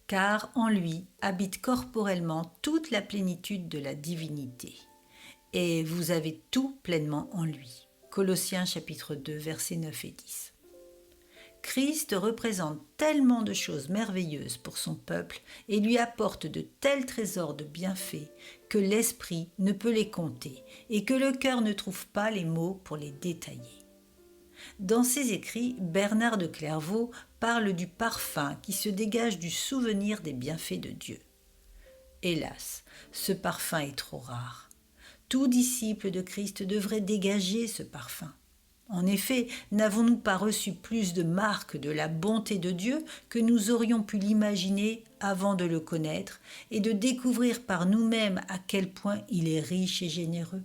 car en lui habite corporellement toute la plénitude de la divinité. Et vous avez tout pleinement en lui. Colossiens chapitre 2, versets 9 et 10. Christ représente tellement de choses merveilleuses pour son peuple et lui apporte de tels trésors de bienfaits que l'esprit ne peut les compter et que le cœur ne trouve pas les mots pour les détailler. Dans ses écrits, Bernard de Clairvaux parle du parfum qui se dégage du souvenir des bienfaits de Dieu. Hélas, ce parfum est trop rare. Tout disciple de Christ devrait dégager ce parfum. En effet, n'avons-nous pas reçu plus de marques de la bonté de Dieu que nous aurions pu l'imaginer avant de le connaître et de découvrir par nous-mêmes à quel point il est riche et généreux ?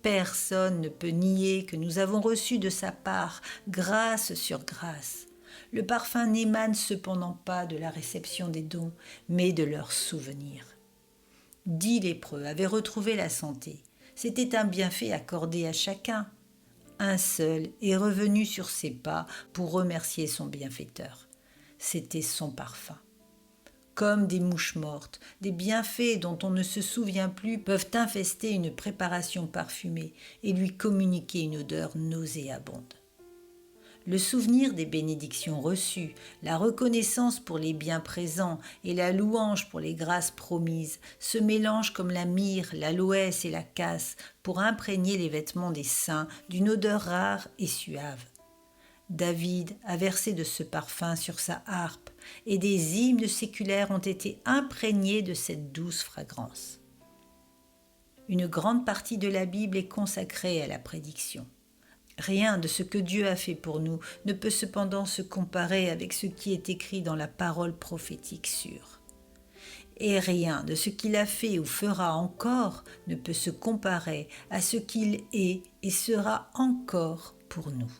Personne ne peut nier que nous avons reçu de sa part grâce sur grâce. Le parfum n'émane cependant pas de la réception des dons, mais de leur souvenir. 10 lépreux avaient retrouvé la santé. C'était un bienfait accordé à chacun. Un seul est revenu sur ses pas pour remercier son bienfaiteur. C'était son parfum. Comme des mouches mortes, des bienfaits dont on ne se souvient plus peuvent infester une préparation parfumée et lui communiquer une odeur nauséabonde. Le souvenir des bénédictions reçues, la reconnaissance pour les biens présents et la louange pour les grâces promises se mélangent comme la myrrhe, l'aloès et la casse pour imprégner les vêtements des saints d'une odeur rare et suave. David a versé de ce parfum sur sa harpe et des hymnes séculaires ont été imprégnés de cette douce fragrance. Une grande partie de la Bible est consacrée à la prédiction. Rien de ce que Dieu a fait pour nous ne peut cependant se comparer avec ce qui est écrit dans la parole prophétique sûre. Et rien de ce qu'il a fait ou fera encore ne peut se comparer à ce qu'il est et sera encore pour nous.